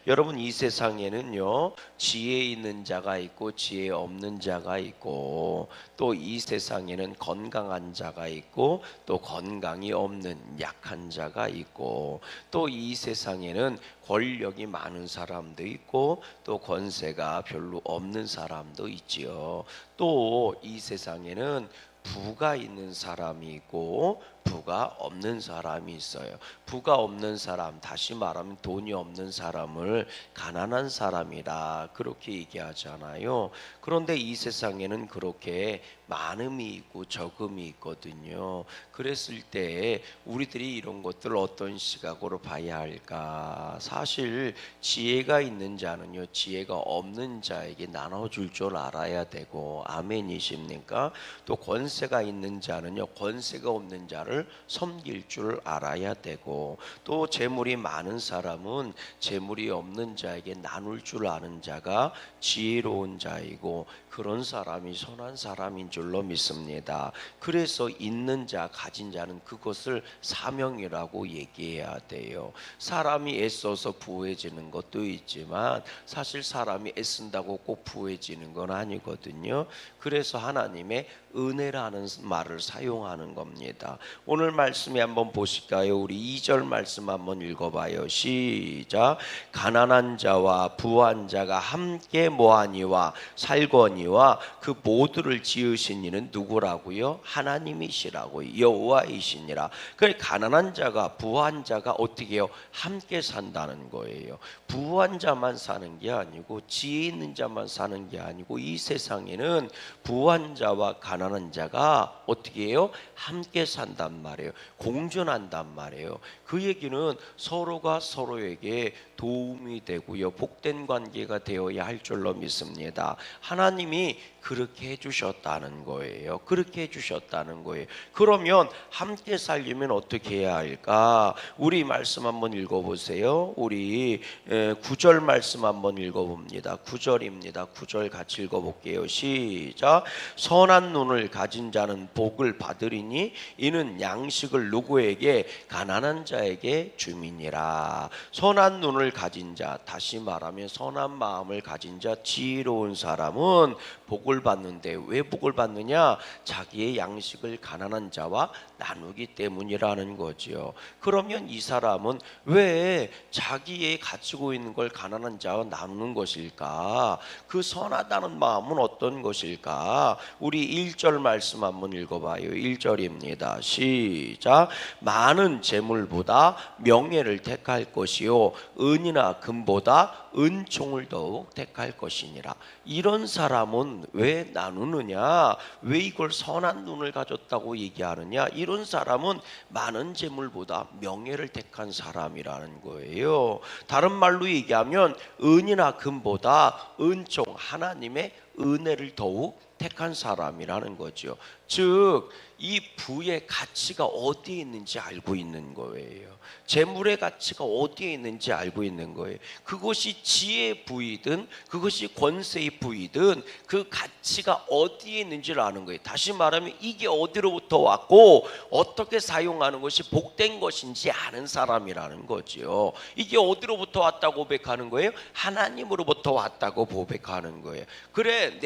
여러분, 이 세상에는요, 지혜 있는 자가 있고 지혜 없는 자가 있고, 또 이 세상에는 건강한 자가 있고 또 건강이 없는 약한 자가 있고, 또 이 세상에는 권력이 많은 사람도 있고 또 권세가 별로 없는 사람도 있지요. 또 이 세상에는 부가 있는 사람이 있고 부가 없는 사람이 있어요. 부가 없는 사람, 다시 말하면 돈이 없는 사람을 가난한 사람이라 그렇게 얘기하잖아요. 그런데 이 세상에는 그렇게 많음이 있고 적음이 있거든요. 그랬을 때 우리들이 이런 것들을 어떤 시각으로 봐야 할까? 사실 지혜가 있는 자는요, 지혜가 없는 자에게 나눠줄 줄 알아야 되고, 아멘이십니까? 또 권세가 있는 자는요, 권세가 없는 자를 섬길 줄 알아야 되고, 또 재물이 많은 사람은 재물이 없는 자에게 나눌 줄 아는 자가 지혜로운 자이고, 그런 사람이 선한 사람인 줄로 믿습니다. 그래서 있는 자, 가진 자는 그것을 사명이라고 얘기해야 돼요. 사람이 애써서 부해지는 것도 있지만 사실 사람이 애쓴다고 꼭 부해지는 건 아니거든요. 그래서 하나님의 은혜라는 말을 사용하는 겁니다. 오늘 말씀에 한번 보실까요? 우리 2절 말씀 한번 읽어봐요. 시작. 가난한 자와 부한 자가 함께 모하니와 살거니와 그 모두를 지으신 이는 누구라고요? 하나님이시라고요. 여호와이시니라. 그 가난한 자가 부한 자가 어떻게 해요? 함께 산다는 거예요. 부한 자만 사는 게 아니고 지혜 있는 자만 사는 게 아니고, 이 세상에는 부한 자와 가난한 자가 어떻게 해요? 함께 산단 말이에요. 공존한단 말이에요. 그 얘기는 서로가 서로에게 도움이 되고요, 복된 관계가 되어야 할 줄로 믿습니다. 하나님이 그렇게 해주셨다는 거예요. 그렇게 해주셨다는 거예요. 그러면 함께 살려면 어떻게 해야 할까? 우리 말씀 한번 읽어보세요. 우리 9절 말씀 한번 읽어봅니다. 9절입니다. 9절 같이 읽어볼게요. 시작. 선한 눈을 가진 자는 복을 받으리니 이는 양식을 누구에게? 가난한 자에게 줌이니라. 선한 눈을 가진 자, 다시 말하면 선한 마음을 가진 자, 지혜로운 사람은 복을 받는데, 왜 복을 받느냐? 자기의 양식을 가난한 자와 나누기 때문이라는 거지요. 그러면 이 사람은 왜 자기의 가지고 있는 걸 가난한 자와 나누는 것일까? 그 선하다는 마음은 어떤 것일까? 우리 1절 말씀 한번 읽어봐요. 1절입니다. 시작. 많은 재물보다 명예를 택할 것이요 은이나 금보다 은총을 더욱 택할 것이니라. 이런 사람은 왜 나누느냐? 왜 이걸 선한 눈을 가졌다고 얘기하느냐? 이런 사람은 많은 재물보다 명예를 택한 사람이라는 거예요. 다른 말로 얘기하면 은이나 금보다 은총, 하나님의 은혜를 더욱 택한 사람이라는 거죠. 즉, 이 부의 가치가 어디에 있는지 알고 있는 거예요. 재물의 가치가 어디에 있는지 알고 있는 거예요. 그것이 지혜의 부이든 그것이 권세의 부이든 그 가치가 어디에 있는지를 아는 거예요. 다시 말하면 이게 어디로부터 왔고 어떻게 사용하는 것이 복된 것인지 아는 사람이라는 거죠. 이게 어디로부터 왔다고 고백하는 거예요? 하나님으로부터 왔다고 고백하는 거예요. 그래,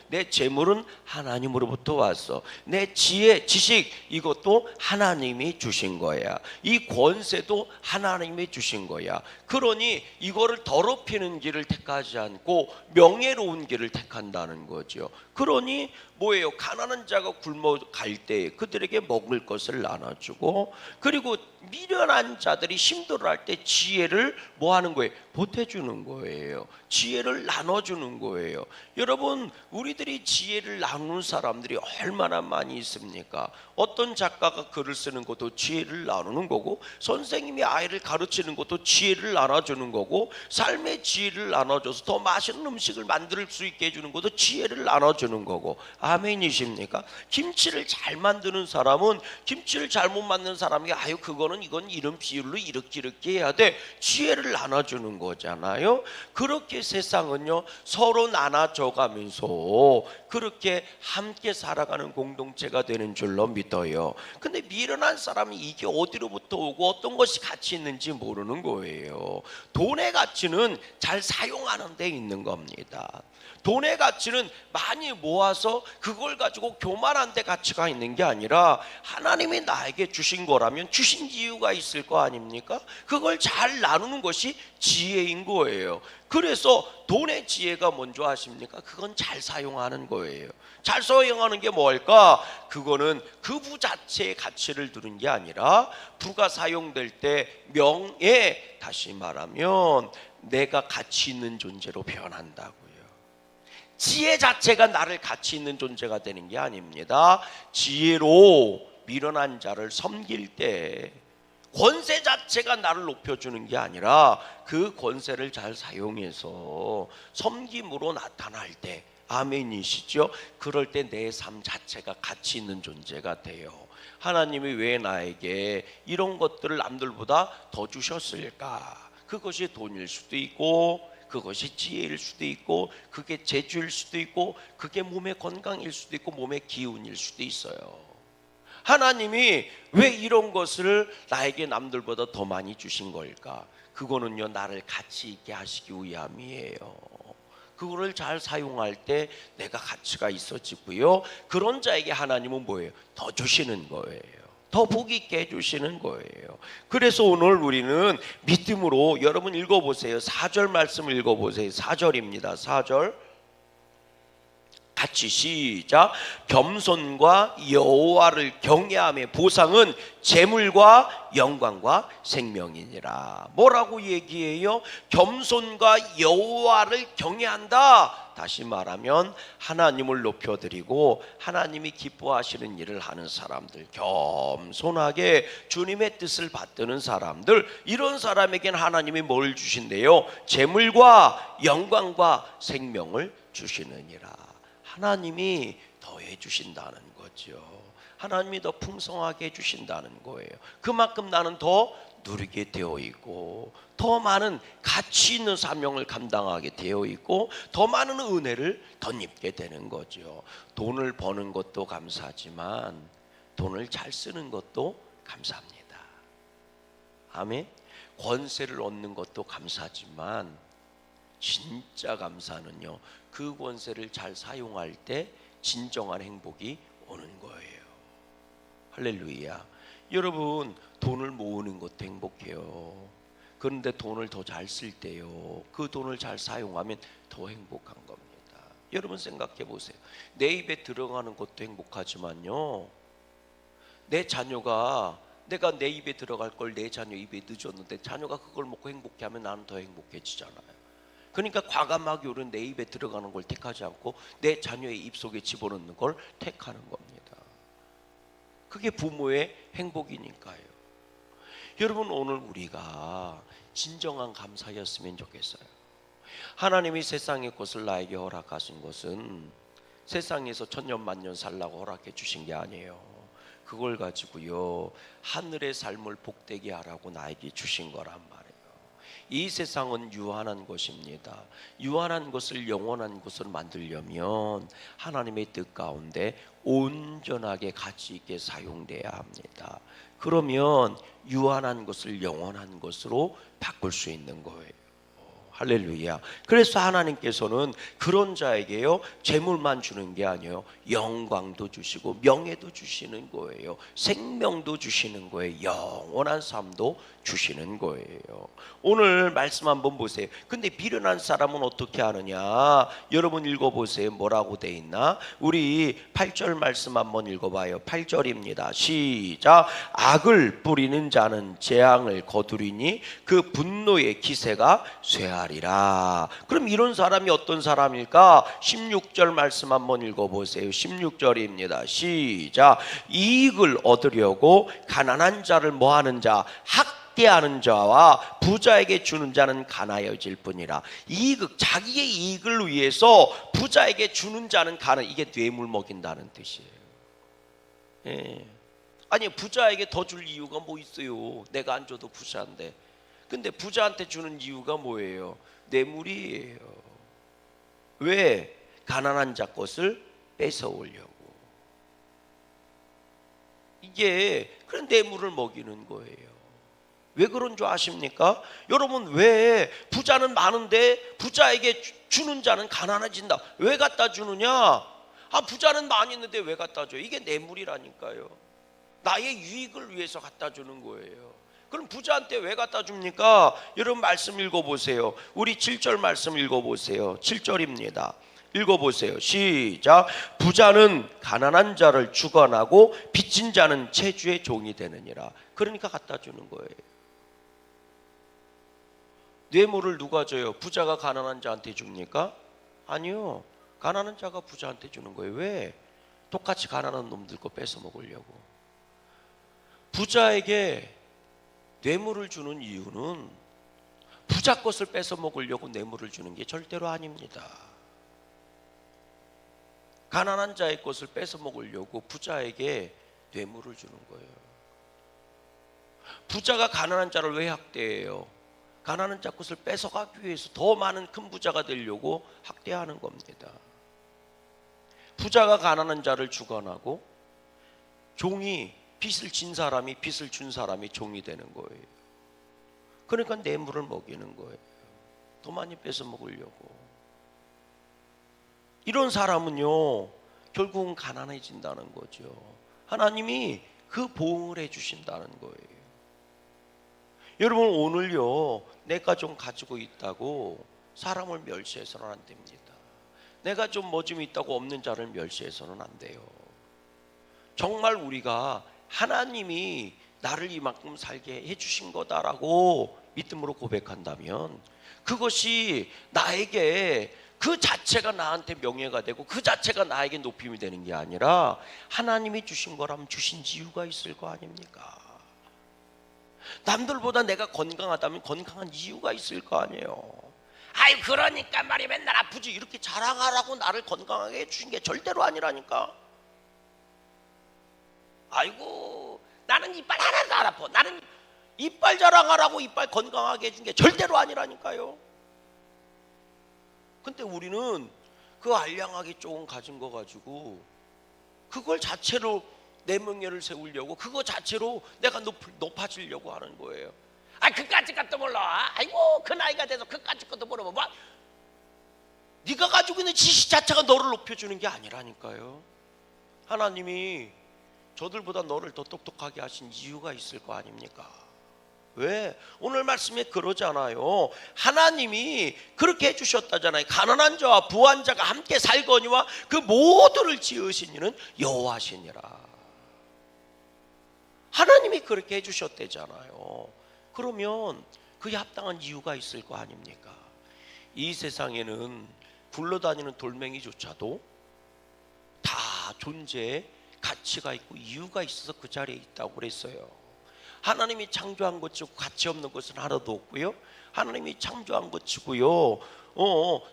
내 재물은 하나님으로부터 왔어. 내 지혜, 지식, 이것도 하나님이 주신 거야. 이 권세도 하나님이 주신 거야. 그러니 이거를 더럽히는 길을 택하지 않고 명예로운 길을 택한다는 거죠. 그러니 뭐예요? 가난한 자가 굶어갈 때 그들에게 먹을 것을 나눠주고, 그리고 미련한 자들이 힘들어할 때 지혜를 뭐 하는 거예요? 보태주는 거예요. 지혜를 나눠주는 거예요. 여러분, 우리들이 지혜를 나누는 사람들이 얼마나 많이 있습니까? 어떤 작가가 글을 쓰는 것도 지혜를 나누는 거고, 선생님이 아이를 가르치는 것도 지혜를 나눠주는 거고, 삶의 지혜를 나눠줘서 더 맛있는 음식을 만들 수 있게 해주는 것도 지혜를 나눠주는 거고, 아멘이십니까? 김치를 잘 만드는 사람은 김치를 잘못 만드는 사람이 아유 그거는 이건 이런 비율로 이렇게 해야 돼, 지혜를 나눠주는 거잖아요. 그렇게 세상은요 서로 나눠줘 가면서 그렇게 함께 살아가는 공동체가 되는 줄로 믿어요. 근데 미련한 사람이 이게 어디로부터 오고 어떤 것이 가치 있는지 모르는 거예요. 돈의 가치는 잘 사용하는 데 있는 겁니다. 돈의 가치는 많이 모아서 그걸 가지고 교만한 데 가치가 있는 게 아니라 하나님이 나에게 주신 거라면 주신 이유가 있을 거 아닙니까? 그걸 잘 나누는 것이 지혜인 거예요. 그래서 돈의 지혜가 뭔지 아십니까? 그건 잘 사용하는 거예요. 잘 사용하는 게 뭘까? 그거는 그 부 자체의 가치를 두는 게 아니라 부가 사용될 때 명예, 다시 말하면 내가 가치 있는 존재로 변한다고요. 지혜 자체가 나를 가치 있는 존재가 되는 게 아닙니다. 지혜로 미련한 자를 섬길 때 권세 자체가 나를 높여주는 게 아니라 그 권세를 잘 사용해서 섬김으로 나타날 때, 아멘이시죠? 그럴 때 내 삶 자체가 가치 있는 존재가 돼요. 하나님이 왜 나에게 이런 것들을 남들보다 더 주셨을까? 그것이 돈일 수도 있고, 그것이 지혜일 수도 있고, 그게 재주일 수도 있고, 그게 몸의 건강일 수도 있고, 몸의 기운일 수도 있어요. 하나님이 왜 이런 것을 나에게 남들보다 더 많이 주신 걸까? 그거는요, 나를 가치 있게 하시기 위함이에요. 그거를 잘 사용할 때 내가 가치가 있어지고요, 그런 자에게 하나님은 뭐예요? 더 주시는 거예요. 더 복 있게 해주시는 거예요. 그래서 오늘 우리는 믿음으로, 여러분 읽어보세요. 4절 말씀을 읽어보세요. 4절입니다. 4절 같이 시작. 겸손과 여호와를 경외함의 보상은 재물과 영광과 생명이니라. 뭐라고 얘기해요? 겸손과 여호와를 경외한다. 다시 말하면 하나님을 높여드리고 하나님이 기뻐하시는 일을 하는 사람들, 겸손하게 주님의 뜻을 받드는 사람들, 이런 사람에게는 하나님이 뭘 주신대요? 재물과 영광과 생명을 주시느니라. 하나님이 더해 주신다는 거죠. 하나님이 더 풍성하게 해주신다는 거예요. 그만큼 나는 더 누리게 되어 있고, 더 많은 가치 있는 사명을 감당하게 되어 있고, 더 많은 은혜를 덧입게 되는 거죠. 돈을 버는 것도 감사하지만 돈을 잘 쓰는 것도 감사합니다. 아멘. 권세를 얻는 것도 감사하지만 진짜 감사는요, 그 권세를 잘 사용할 때 진정한 행복이 오는 거예요. 할렐루야. 여러분, 돈을 모으는 것도 행복해요. 그런데 돈을 더 잘 쓸 때요, 그 돈을 잘 사용하면 더 행복한 겁니다. 여러분 생각해 보세요. 내 입에 들어가는 것도 행복하지만요, 내 자녀가, 내가 내 입에 들어갈 걸 내 자녀 입에 늦었는데 자녀가 그걸 먹고 행복해하면 나는 더 행복해지잖아요. 그러니까 과감하게 우리는 내 입에 들어가는 걸 택하지 않고 내 자녀의 입속에 집어넣는 걸 택하는 겁니다. 그게 부모의 행복이니까요. 여러분, 오늘 우리가 진정한 감사였으면 좋겠어요. 하나님이 세상의 것을 나에게 허락하신 것은 세상에서 천년 만년 살라고 허락해 주신 게 아니에요. 그걸 가지고요, 하늘의 삶을 복되게 하라고 나에게 주신 거란 말이에요. 이 세상은 유한한 것입니다. 유한한 것을 영원한 것으로 만들려면 하나님의 뜻 가운데 온전하게 가치 있게 사용돼야 합니다. 그러면 유한한 것을 영원한 것으로 바꿀 수 있는 거예요. 할렐루야. 그래서 하나님께서는 그런 자에게요, 재물만 주는 게 아니에요, 영광도 주시고 명예도 주시는 거예요. 생명도 주시는 거예요. 영원한 삶도 주시는 거예요. 오늘 말씀 한번 보세요. 근데 미련한 사람은 어떻게 하느냐? 여러분 읽어보세요. 뭐라고 돼 있나? 우리 8절 말씀 한번 읽어봐요. 8절입니다. 시작. 악을 뿌리는 자는 재앙을 거두리니 그 분노의 기세가 쇠하리라. 그럼 이런 사람이 어떤 사람일까? 16절 말씀 한번 읽어보세요. 16절입니다. 시작. 이익을 얻으려고 가난한 자를 뭐하는 자? 학대하는 자와 부자에게 주는 자는 가난해질 뿐이라. 이익, 자기의 이익을 위해서 부자에게 주는 자는 가난, 이게 뇌물 먹인다는 뜻이에요. 예. 아니, 부자에게 더 줄 이유가 뭐 있어요? 내가 안 줘도 부자인데. 근데 부자한테 주는 이유가 뭐예요? 뇌물이에요. 왜? 가난한 자 것을 뺏어오려고. 이게 그런 뇌물을 먹이는 거예요. 왜 그런 줄 아십니까? 여러분, 왜 부자는 많은데 부자에게 주는 자는 가난해진다? 왜 갖다 주느냐? 부자는 많이 있는데 왜 갖다 줘요? 이게 뇌물이라니까요. 나의 유익을 위해서 갖다 주는 거예요. 그럼 부자한테 왜 갖다 줍니까? 여러분 말씀 읽어보세요. 우리 7절 말씀 읽어보세요. 7절입니다. 읽어보세요. 시작. 부자는 가난한 자를 주관하고 빚진 자는 채주의 종이 되느니라. 그러니까 갖다 주는 거예요. 뇌물을 누가 줘요? 부자가 가난한 자한테 줍니까? 아니요. 가난한 자가 부자한테 주는 거예요. 왜? 똑같이 가난한 놈들 거 뺏어 먹으려고. 부자에게 뇌물을 주는 이유는 부자 것을 뺏어 먹으려고 뇌물을 주는 게 절대로 아닙니다. 가난한 자의 것을 뺏어 먹으려고 부자에게 뇌물을 주는 거예요. 부자가 가난한 자를 왜 학대해요? 가난한 자 것을 뺏어가기 위해서 더 많은 큰 부자가 되려고 학대하는 겁니다. 부자가 가난한 자를 주관하고 종이 빚을 진 사람이 빚을 준 사람이 종이 되는 거예요. 그러니까 뇌물을 먹이는 거예요. 더 많이 뺏어 먹으려고. 이런 사람은요 결국은 가난해진다는 거죠. 하나님이 그 보응을 해주신다는 거예요. 여러분, 오늘요 내가 좀 가지고 있다고 사람을 멸시해서는 안 됩니다. 내가 좀 뭐 좀 있다고 없는 자를 멸시해서는 안 돼요. 정말 우리가 하나님이 나를 이만큼 살게 해주신 거다라고 믿음으로 고백한다면 그것이 나에게 그 자체가 나한테 명예가 되고 그 자체가 나에게 높임이 되는 게 아니라 하나님이 주신 거라면 주신 이유가 있을 거 아닙니까? 남들보다 내가 건강하다면 건강한 이유가 있을 거 아니에요. 아유 그러니까 말이야 맨날 아프지 이렇게 자랑하라고 나를 건강하게 해주신 게 절대로 아니라니까. 아이고 나는 이빨 하나도 안 아파. 나는 이빨 자랑하라고 이빨 건강하게 해준 게 절대로 아니라니까요. 근데 우리는 그 알량하게 조금 가진 거 가지고 그걸 자체로 내 명예를 세우려고 그거 자체로 내가 높아지려고 하는 거예요. 그까짓 것도 몰라. 아이고 그 나이가 돼서 그까짓 것도 모르면 뭐 네가 가지고 있는 지식 자체가 너를 높여주는 게 아니라니까요. 하나님이 저들보다 너를 더 똑똑하게 하신 이유가 있을 거 아닙니까? 왜? 오늘 말씀에 그러잖아요. 하나님이 그렇게 해주셨다잖아요. 가난한 자와 부한 자가 함께 살거니와 그 모두를 지으신 이는 여호와시니라. 하나님이 그렇게 해주셨대잖아요. 그러면 그에 합당한 이유가 있을 거 아닙니까? 이 세상에는 굴러다니는 돌멩이조차도 다 존재에 가치가 있고 이유가 있어서 그 자리에 있다고 그랬어요. 하나님이 창조한 것 치고 가치 없는 것은 하나도 없고요. 하나님이 창조한 것 치고요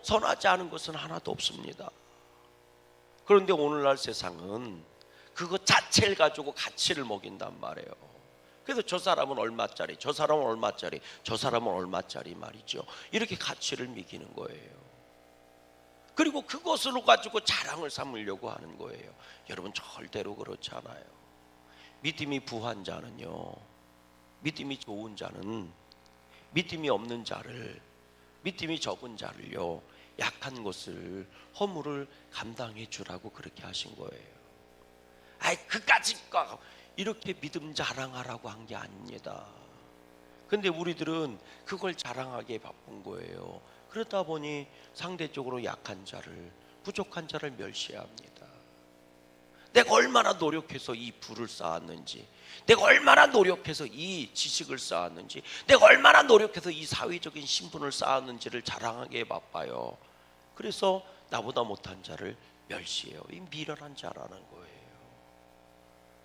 선하지 않은 것은 하나도 없습니다. 그런데 오늘날 세상은 그것 자체를 가지고 가치를 먹인단 말이에요. 그래서 저 사람은 얼마짜리, 저 사람은 얼마짜리, 저 사람은 얼마짜리 말이죠. 이렇게 가치를 매기는 거예요. 그리고 그것으로 가지고 자랑을 삼으려고 하는 거예요. 여러분 절대로 그렇지 않아요. 믿음이 부한 자는요, 믿음이 좋은 자는 믿음이 없는 자를, 믿음이 적은 자를요 약한 것을 허물을 감당해 주라고 그렇게 하신 거예요. 그까짓 거 이렇게 믿음 자랑하라고 한 게 아닙니다. 근데 우리들은 그걸 자랑하기에 바쁜 거예요. 그러다 보니 상대적으로 약한 자를, 부족한 자를 멸시합니다. 내가 얼마나 노력해서 이 부를 쌓았는지, 내가 얼마나 노력해서 이 지식을 쌓았는지, 내가 얼마나 노력해서 이 사회적인 신분을 쌓았는지를 자랑하기에 바빠요. 그래서 나보다 못한 자를 멸시해요. 이 미련한 자라는 거예요.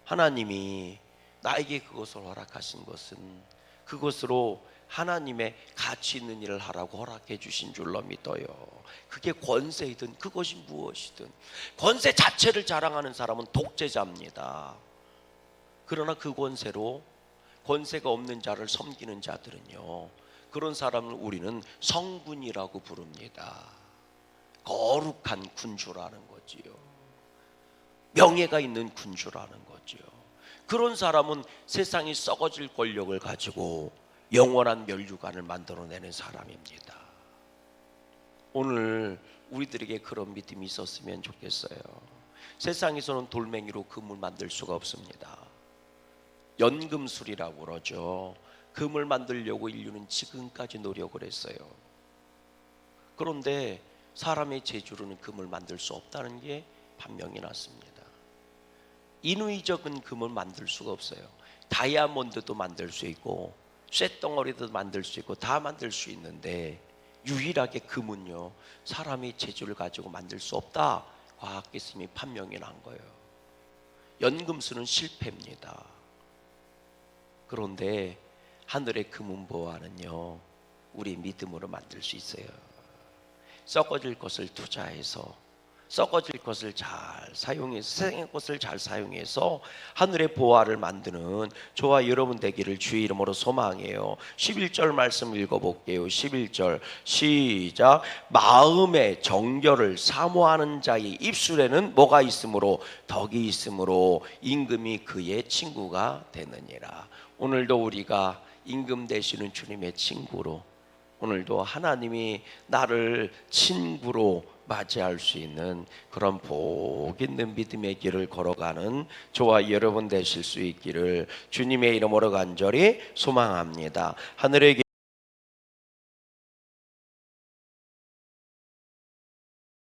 하나님이 나에게 그것을 허락하신 것은 그것으로 하나님의 가치 있는 일을 하라고 허락해 주신 줄로 믿어요. 그게 권세이든 그것이 무엇이든, 권세 자체를 자랑하는 사람은 독재자입니다. 그러나 그 권세로 권세가 없는 자를 섬기는 자들은요, 그런 사람을 우리는 성군이라고 부릅니다. 거룩한 군주라는 거지요. 명예가 있는 군주라는 거죠. 그런 사람은 세상이 썩어질 권력을 가지고 영원한 멸류관을 만들어내는 사람입니다. 오늘 우리들에게 그런 믿음이 있었으면 좋겠어요. 세상에서는 돌멩이로 금을 만들 수가 없습니다. 연금술이라고 그러죠. 금을 만들려고 인류는 지금까지 노력을 했어요. 그런데 사람의 재주로는 금을 만들 수 없다는 게 판명이 났습니다. 인위적인 금을 만들 수가 없어요. 다이아몬드도 만들 수 있고 쇳덩어리도 만들 수 있고 다 만들 수 있는데 유일하게 금은요, 사람의 재주를 가지고 만들 수 없다. 과학기술이 판명이 난 거예요. 연금술은 실패입니다. 그런데 하늘의 금은보화는요, 우리 믿음으로 만들 수 있어요. 썩어질 것을 투자해서, 썩어질 것을 잘 사용해서, 세상의 것을 잘 사용해서 하늘의 보화를 만드는 저와 여러분 되기를 주의 이름으로 소망해요. 11절 말씀 읽어볼게요. 11절 시작. 마음의 정결을 사모하는 자의 입술에는 뭐가 있으므로? 덕이 있으므로 임금이 그의 친구가 되느니라. 오늘도 우리가 임금 되시는 주님의 친구로, 오늘도 하나님이 나를 친구로 맞이할 수 있는 그런 복 있는 믿음의 길을 걸어가는 저와 여러분 되실 수 있기를 주님의 이름으로 간절히 소망합니다. 하늘의